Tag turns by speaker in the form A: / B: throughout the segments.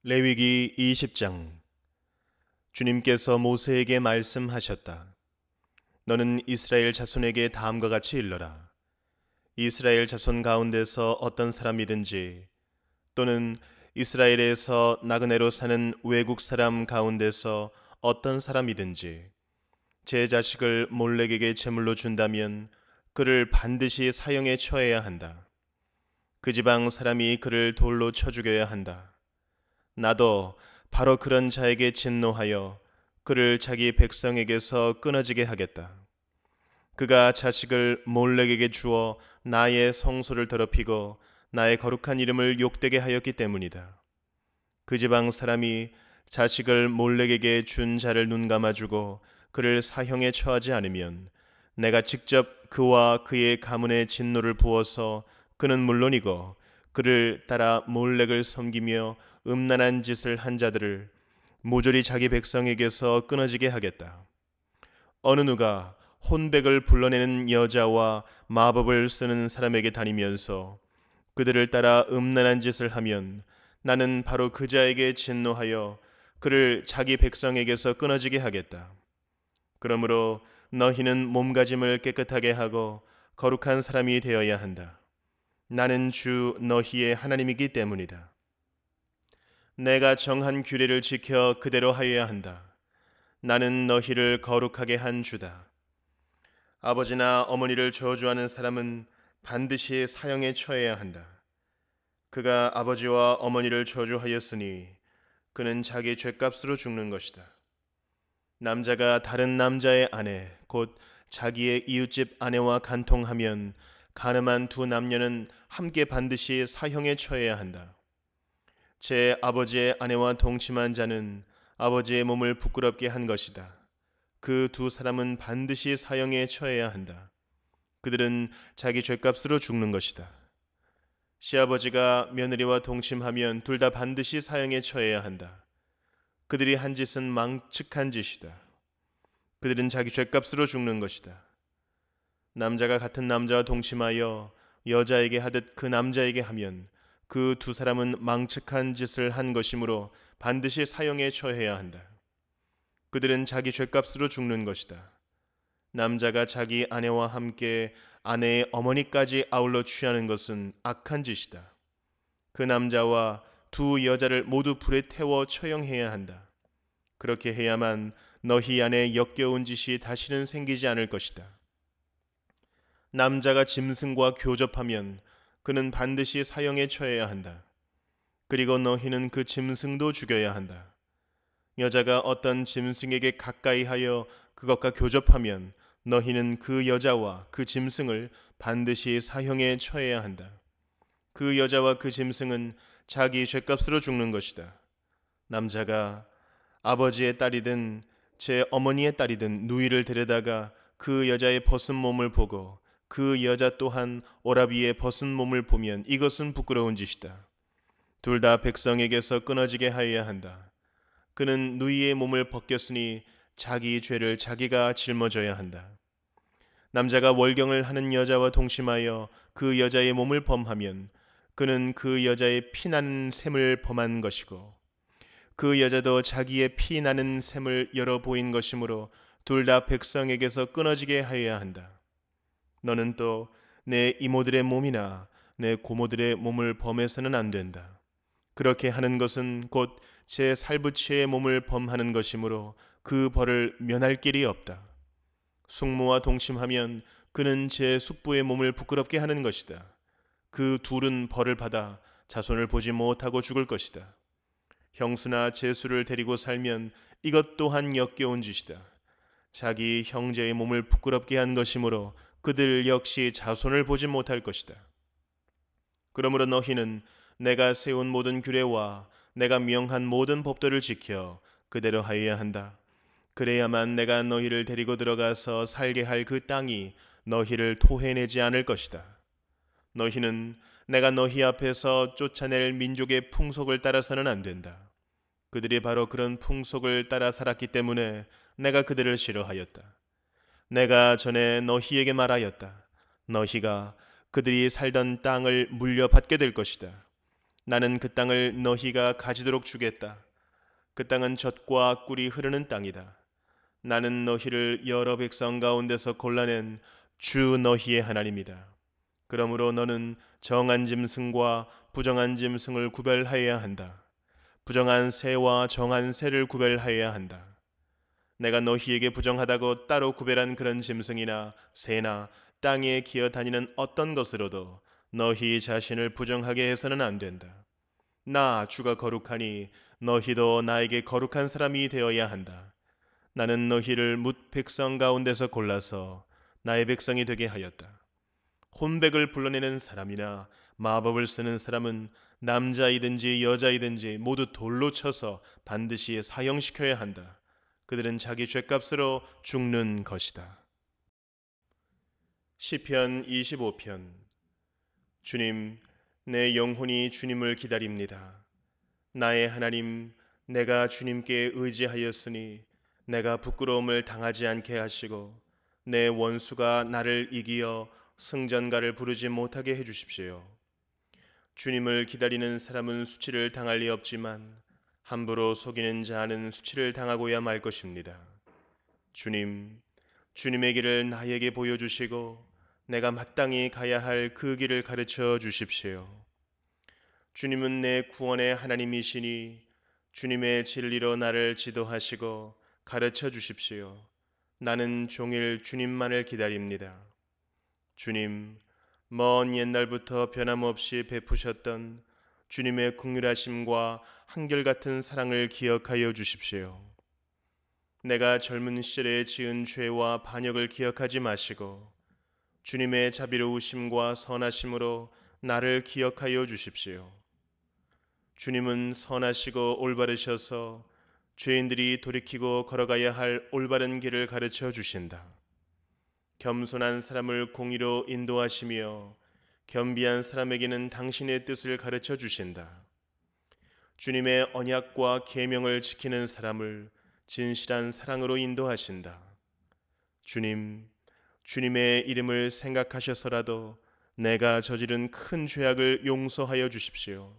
A: 레위기 20장. 주님께서 모세에게 말씀하셨다. 너는 이스라엘 자손에게 다음과 같이 일러라. 이스라엘 자손 가운데서 어떤 사람이든지 또는 이스라엘에서 나그네로 사는 외국 사람 가운데서 어떤 사람이든지 제 자식을 몰렉에게 제물로 준다면 그를 반드시 사형에 처해야 한다. 그 지방 사람이 그를 돌로 쳐 죽여야 한다. 나도 바로 그런 자에게 진노하여 그를 자기 백성에게서 끊어지게 하겠다. 그가 자식을 몰렉에게 주어 나의 성소를 더럽히고 나의 거룩한 이름을 욕되게 하였기 때문이다. 그 지방 사람이 자식을 몰렉에게 준 자를 눈감아주고 그를 사형에 처하지 않으면 내가 직접 그와 그의 가문에 진노를 부어서 그는 물론이고 그를 따라 몰렉을 섬기며 음란한 짓을 한 자들을 모조리 자기 백성에게서 끊어지게 하겠다. 어느 누가 혼백을 불러내는 여자와 마법을 쓰는 사람에게 다니면서 그들을 따라 음란한 짓을 하면 나는 바로 그 자에게 진노하여 그를 자기 백성에게서 끊어지게 하겠다. 그러므로 너희는 몸가짐을 깨끗하게 하고 거룩한 사람이 되어야 한다. 나는 주 너희의 하나님이기 때문이다. 내가 정한 규례를 지켜 그대로 하여야 한다. 나는 너희를 거룩하게 한 주다. 아버지나 어머니를 저주하는 사람은 반드시 사형에 처해야 한다. 그가 아버지와 어머니를 저주하였으니 그는 자기 죗값으로 죽는 것이다. 남자가 다른 남자의 아내 곧 자기의 이웃집 아내와 간통하면 가늠한 두 남녀는 함께 반드시 사형에 처해야 한다. 제 아버지의 아내와 동침한 자는 아버지의 몸을 부끄럽게 한 것이다. 그 두 사람은 반드시 사형에 처해야 한다. 그들은 자기 죗값으로 죽는 것이다. 시아버지가 며느리와 동침하면 둘 다 반드시 사형에 처해야 한다. 그들이 한 짓은 망측한 짓이다. 그들은 자기 죗값으로 죽는 것이다. 남자가 같은 남자와 동침하여 여자에게 하듯 그 남자에게 하면 그 두 사람은 망측한 짓을 한 것이므로 반드시 사형에 처해야 한다. 그들은 자기 죗값으로 죽는 것이다. 남자가 자기 아내와 함께 아내의 어머니까지 아울러 취하는 것은 악한 짓이다. 그 남자와 두 여자를 모두 불에 태워 처형해야 한다. 그렇게 해야만 너희 안에 역겨운 짓이 다시는 생기지 않을 것이다. 남자가 짐승과 교접하면 그는 반드시 사형에 처해야 한다. 그리고 너희는 그 짐승도 죽여야 한다. 여자가 어떤 짐승에게 가까이 하여 그것과 교접하면 너희는 그 여자와 그 짐승을 반드시 사형에 처해야 한다. 그 여자와 그 짐승은 자기 죗값으로 죽는 것이다. 남자가 아버지의 딸이든 제 어머니의 딸이든 누이를 데려다가 그 여자의 벗은 몸을 보고 그 여자 또한 오라비의 벗은 몸을 보면 이것은 부끄러운 짓이다. 둘 다 백성에게서 끊어지게 하여야 한다. 그는 누이의 몸을 벗겼으니 자기 죄를 자기가 짊어져야 한다. 남자가 월경을 하는 여자와 동침하여 그 여자의 몸을 범하면 그는 그 여자의 피나는 샘을 범한 것이고 그 여자도 자기의 피나는 샘을 열어 보인 것이므로 둘 다 백성에게서 끊어지게 하여야 한다. 너는 또 내 이모들의 몸이나 내 고모들의 몸을 범해서는 안 된다. 그렇게 하는 것은 곧 제 살부치의 몸을 범하는 것이므로 그 벌을 면할 길이 없다. 숙모와 동침하면 그는 제 숙부의 몸을 부끄럽게 하는 것이다. 그 둘은 벌을 받아 자손을 보지 못하고 죽을 것이다. 형수나 제수를 데리고 살면 이것 또한 역겨운 짓이다. 자기 형제의 몸을 부끄럽게 한 것이므로 그들 역시 자손을 보지 못할 것이다. 그러므로 너희는 내가 세운 모든 규례와 내가 명한 모든 법도를 지켜 그대로 하여야 한다. 그래야만 내가 너희를 데리고 들어가서 살게 할 그 땅이 너희를 토해내지 않을 것이다. 너희는 내가 너희 앞에서 쫓아낼 민족의 풍속을 따라서는 안 된다. 그들이 바로 그런 풍속을 따라 살았기 때문에 내가 그들을 싫어하였다. 내가 전에 너희에게 말하였다. 너희가 그들이 살던 땅을 물려받게 될 것이다. 나는 그 땅을 너희가 가지도록 주겠다. 그 땅은 젖과 꿀이 흐르는 땅이다. 나는 너희를 여러 백성 가운데서 골라낸 주 너희의 하나님이다. 그러므로 너는 정한 짐승과 부정한 짐승을 구별하여야 한다. 부정한 새와 정한 새를 구별하여야 한다. 내가 너희에게 부정하다고 따로 구별한 그런 짐승이나 새나 땅에 기어 다니는 어떤 것으로도 너희 자신을 부정하게 해서는 안 된다. 나 주가 거룩하니 너희도 나에게 거룩한 사람이 되어야 한다. 나는 너희를 뭇 백성 가운데서 골라서 나의 백성이 되게 하였다. 혼백을 불러내는 사람이나 마법을 쓰는 사람은 남자이든지 여자이든지 모두 돌로 쳐서 반드시 사형시켜야 한다. 그들은 자기 죗값으로 죽는 것이다. 시편 25편. 주님, 내 영혼이 주님을 기다립니다. 나의 하나님, 내가 주님께 의지하였으니 내가 부끄러움을 당하지 않게 하시고 내 원수가 나를 이기어 승전가를 부르지 못하게 해주십시오. 주님을 기다리는 사람은 수치를 당할 리 없지만 함부로 속이는 자는 수치를 당하고야 말 것입니다. 주님, 주님의 길을 나에게 보여주시고 내가 마땅히 가야 할 그 길을 가르쳐 주십시오. 주님은 내 구원의 하나님이시니 주님의 진리로 나를 지도하시고 가르쳐 주십시오. 나는 종일 주님만을 기다립니다. 주님, 먼 옛날부터 변함없이 베푸셨던 주님의 긍휼하심과 한결같은 사랑을 기억하여 주십시오. 내가 젊은 시절에 지은 죄와 반역을 기억하지 마시고 주님의 자비로우심과 선하심으로 나를 기억하여 주십시오. 주님은 선하시고 올바르셔서 죄인들이 돌이키고 걸어가야 할 올바른 길을 가르쳐 주신다. 겸손한 사람을 공의로 인도하시며 겸비한 사람에게는 당신의 뜻을 가르쳐 주신다. 주님의 언약과 계명을 지키는 사람을 진실한 사랑으로 인도하신다. 주님, 주님의 이름을 생각하셔서라도 내가 저지른 큰 죄악을 용서하여 주십시오.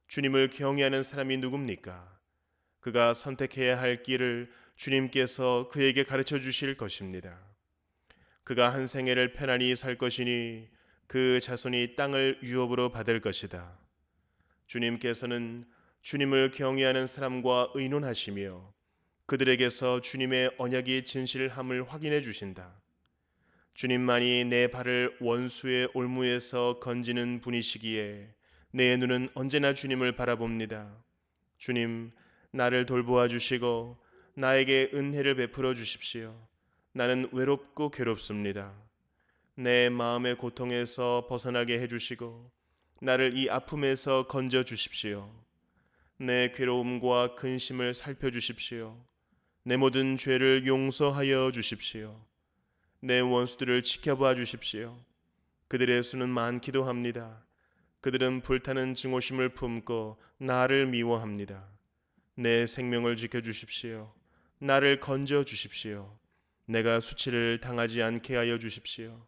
A: 주님을 경외하는 사람이 누굽니까? 그가 선택해야 할 길을 주님께서 그에게 가르쳐 주실 것입니다. 그가 한 생애를 편안히 살 것이니 그 자손이 땅을 유업으로 받을 것이다. 주님께서는 주님을 경외하는 사람과 의논하시며 그들에게서 주님의 언약이 진실함을 확인해 주신다. 주님만이 내 발을 원수의 올무에서 건지는 분이시기에 내 눈은 언제나 주님을 바라봅니다. 주님, 나를 돌보아 주시고 나에게 은혜를 베풀어 주십시오. 나는 외롭고 괴롭습니다. 내 마음의 고통에서 벗어나게 해주시고 나를 이 아픔에서 건져 주십시오. 내 괴로움과 근심을 살펴주십시오. 내 모든 죄를 용서하여 주십시오. 내 원수들을 지켜봐 주십시오. 그들의 수는 많기도 합니다. 그들은 불타는 증오심을 품고 나를 미워합니다. 내 생명을 지켜주십시오. 나를 건져 주십시오. 내가 수치를 당하지 않게 하여 주십시오.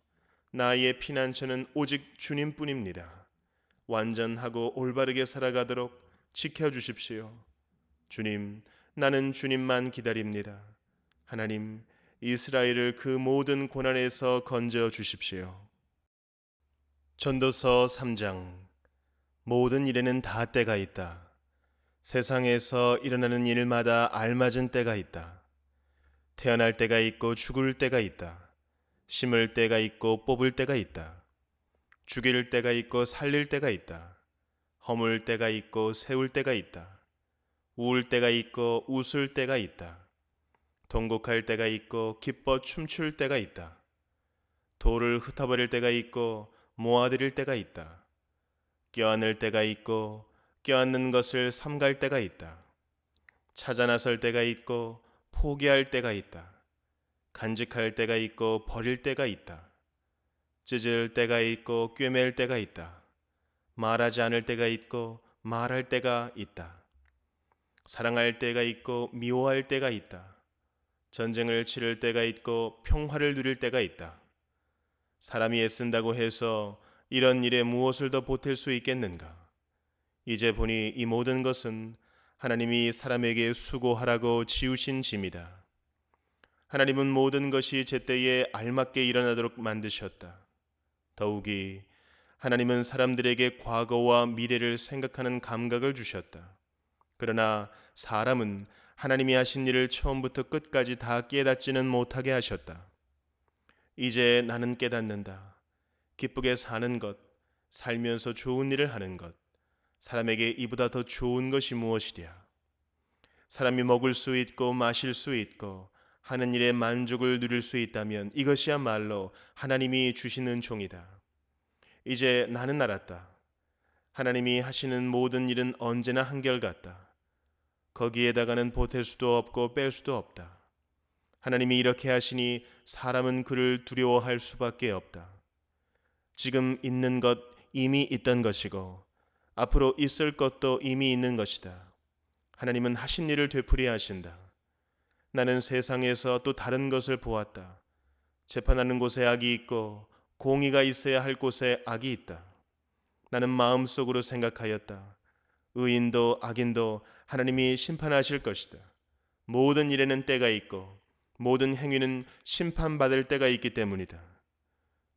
A: 나의 피난처는 오직 주님뿐입니다. 완전하고 올바르게 살아가도록 지켜주십시오. 주님, 나는 주님만 기다립니다. 하나님, 이스라엘을 그 모든 고난에서 건져 주십시오. 전도서 3장. 모든 일에는 다 때가 있다. 세상에서 일어나는 일마다 알맞은 때가 있다. 태어날 때가 있고 죽을 때가 있다. 심을 때가 있고 뽑을 때가 있다. 죽일 때가 있고 살릴 때가 있다. 허물 때가 있고 세울 때가 있다. 우울 때가 있고 웃을 때가 있다. 통곡할 때가 있고 기뻐 춤출 때가 있다. 돌을 흩어버릴 때가 있고 모아들일 때가 있다. 껴안을 때가 있고 껴안는 것을 삼갈 때가 있다. 찾아 나설 때가 있고 포기할 때가 있다. 간직할 때가 있고 버릴 때가 있다. 찢을 때가 있고 꿰맬 때가 있다. 말하지 않을 때가 있고 말할 때가 있다. 사랑할 때가 있고 미워할 때가 있다. 전쟁을 치를 때가 있고 평화를 누릴 때가 있다. 사람이 애쓴다고 해서 이런 일에 무엇을 더 보탤 수 있겠는가? 이제 보니 이 모든 것은 하나님이 사람에게 수고하라고 지으신 짐이다. 하나님은 모든 것이 제때에 알맞게 일어나도록 만드셨다. 더욱이 하나님은 사람들에게 과거와 미래를 생각하는 감각을 주셨다. 그러나 사람은 하나님이 하신 일을 처음부터 끝까지 다 깨닫지는 못하게 하셨다. 이제 나는 깨닫는다. 기쁘게 사는 것, 살면서 좋은 일을 하는 것, 사람에게 이보다 더 좋은 것이 무엇이랴. 사람이 먹을 수 있고 마실 수 있고 하는 일에 만족을 누릴 수 있다면 이것이야말로 하나님이 주시는 종이다. 이제 나는 알았다. 하나님이 하시는 모든 일은 언제나 한결같다. 거기에다가는 보탤 수도 없고 뺄 수도 없다. 하나님이 이렇게 하시니 사람은 그를 두려워할 수밖에 없다. 지금 있는 것 이미 있던 것이고 앞으로 있을 것도 이미 있는 것이다. 하나님은 하신 일을 되풀이해 하신다. 나는 세상에서 또 다른 것을 보았다. 재판하는 곳에 악이 있고 공의가 있어야 할 곳에 악이 있다. 나는 마음속으로 생각하였다. 의인도 악인도 하나님이 심판하실 것이다. 모든 일에는 때가 있고 모든 행위는 심판받을 때가 있기 때문이다.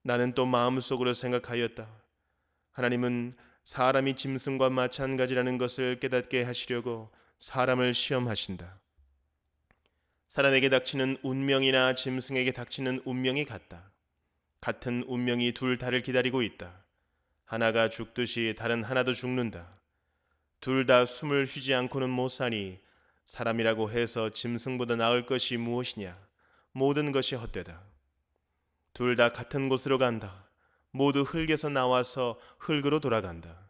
A: 나는 또 마음속으로 생각하였다. 하나님은 사람이 짐승과 마찬가지라는 것을 깨닫게 하시려고 사람을 시험하신다. 사람에게 닥치는 운명이나 짐승에게 닥치는 운명이 같다. 같은 운명이 둘 다를 기다리고 있다. 하나가 죽듯이 다른 하나도 죽는다. 둘 다 숨을 쉬지 않고는 못 사니 사람이라고 해서 짐승보다 나을 것이 무엇이냐? 모든 것이 헛되다. 둘 다 같은 곳으로 간다. 모두 흙에서 나와서 흙으로 돌아간다.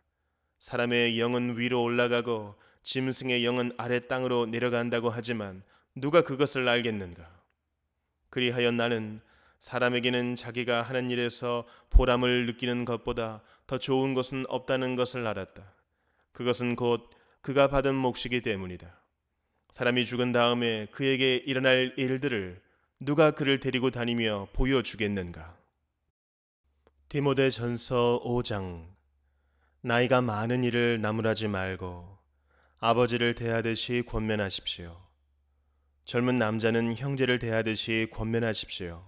A: 사람의 영은 위로 올라가고 짐승의 영은 아래 땅으로 내려간다고 하지만 누가 그것을 알겠는가? 그리하여 나는 사람에게는 자기가 하는 일에서 보람을 느끼는 것보다 더 좋은 것은 없다는 것을 알았다. 그것은 곧 그가 받은 몫이기 때문이다. 사람이 죽은 다음에 그에게 일어날 일들을 누가 그를 데리고 다니며 보여주겠는가? 디모데전서 5장. 나이가 많은 이를 나무라지 말고 아버지를 대하듯이 권면하십시오. 젊은 남자는 형제를 대하듯이 권면하십시오.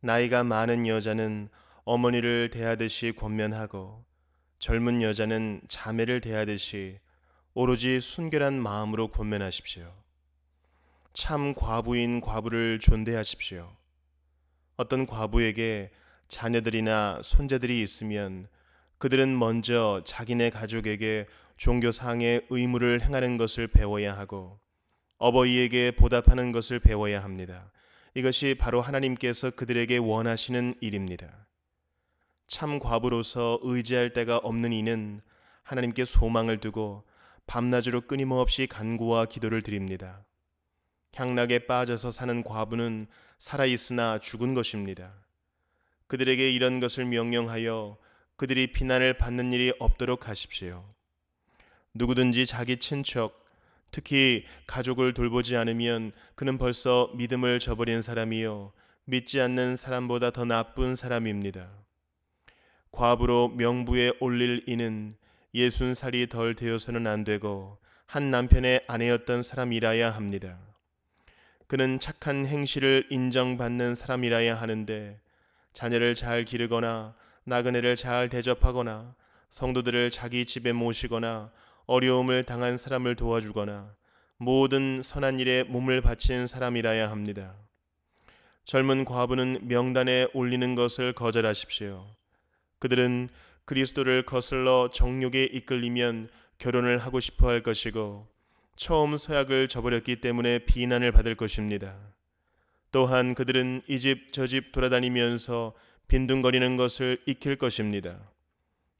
A: 나이가 많은 여자는 어머니를 대하듯이 권면하고 젊은 여자는 자매를 대하듯이 오로지 순결한 마음으로 권면하십시오. 참 과부인 과부를 존대하십시오. 어떤 과부에게 자녀들이나 손자들이 있으면 그들은 먼저 자기네 가족에게 종교상의 의무를 행하는 것을 배워야 하고 어버이에게 보답하는 것을 배워야 합니다. 이것이 바로 하나님께서 그들에게 원하시는 일입니다. 참 과부로서 의지할 데가 없는 이는 하나님께 소망을 두고 밤낮으로 끊임없이 간구와 기도를 드립니다. 향락에 빠져서 사는 과부는 살아있으나 죽은 것입니다. 그들에게 이런 것을 명령하여 그들이 비난을 받는 일이 없도록 하십시오. 누구든지 자기 친척, 특히 가족을 돌보지 않으면 그는 벌써 믿음을 저버린 사람이요 믿지 않는 사람보다 더 나쁜 사람입니다. 과부로 명부에 올릴 이는 60살이 덜 되어서는 안 되고 한 남편의 아내였던 사람이라야 합니다. 그는 착한 행실을 인정받는 사람이라야 하는데 자녀를 잘 기르거나 나그네를 잘 대접하거나 성도들을 자기 집에 모시거나 어려움을 당한 사람을 도와주거나 모든 선한 일에 몸을 바친 사람이라야 합니다. 젊은 과부는 명단에 올리는 것을 거절하십시오. 그들은 그리스도를 거슬러 정욕에 이끌리면 결혼을 하고 싶어 할 것이고 처음 서약을 저버렸기 때문에 비난을 받을 것입니다. 또한 그들은 이 집 저 집 돌아다니면서 빈둥거리는 것을 익힐 것입니다.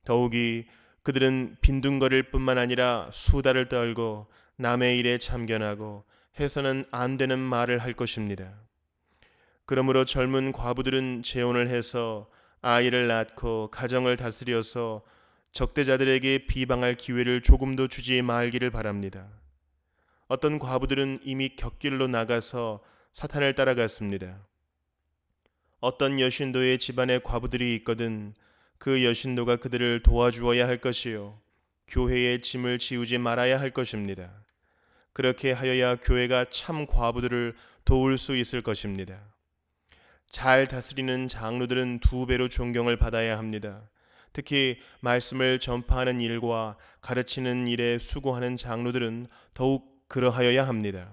A: 더욱이 그들은 빈둥거릴 뿐만 아니라 수다를 떨고 남의 일에 참견하고 해서는 안 되는 말을 할 것입니다. 그러므로 젊은 과부들은 재혼을 해서 아이를 낳고 가정을 다스려서 적대자들에게 비방할 기회를 조금도 주지 말기를 바랍니다. 어떤 과부들은 이미 곁길로 나가서 사탄을 따라갔습니다. 어떤 여신도의 집안에 과부들이 있거든 그 여신도가 그들을 도와주어야 할 것이요 교회의 짐을 지우지 말아야 할 것입니다. 그렇게 하여야 교회가 참 과부들을 도울 수 있을 것입니다. 잘 다스리는 장로들은 두 배로 존경을 받아야 합니다. 특히 말씀을 전파하는 일과 가르치는 일에 수고하는 장로들은 더욱 그러하여야 합니다.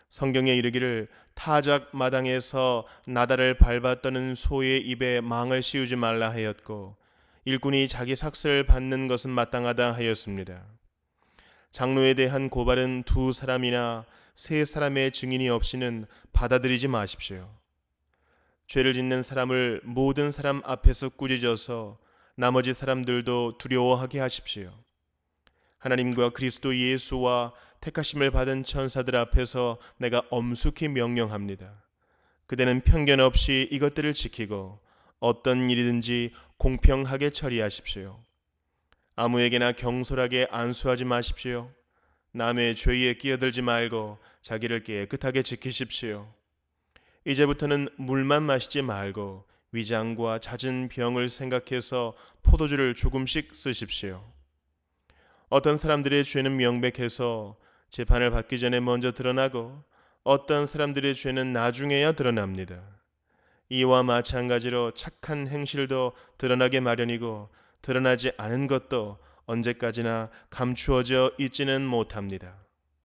A: 성경에 이르기를 타작 마당에서 나다를 밟아 떠는 소의 입에 망을 씌우지 말라 하였고 일꾼이 자기 삭슬 받는 것은 마땅하다 하였습니다. 장로에 대한 고발은 두 사람이나 세 사람의 증인이 없이는 받아들이지 마십시오. 죄를 짓는 사람을 모든 사람 앞에서 꾸짖어서 나머지 사람들도 두려워하게 하십시오. 하나님과 그리스도 예수와 택하심을 받은 천사들 앞에서 내가 엄숙히 명령합니다. 그대는 편견 없이 이것들을 지키고 어떤 일이든지 공평하게 처리하십시오. 아무에게나 경솔하게 안수하지 마십시오. 남의 죄에 끼어들지 말고 자기를 깨끗하게 지키십시오. 이제부터는 물만 마시지 말고 위장과 잦은 병을 생각해서 포도주를 조금씩 쓰십시오. 어떤 사람들의 죄는 명백해서 재판을 받기 전에 먼저 드러나고 어떤 사람들의 죄는 나중에야 드러납니다. 이와 마찬가지로 착한 행실도 드러나게 마련이고 드러나지 않은 것도 언제까지나 감추어져 있지는 못합니다.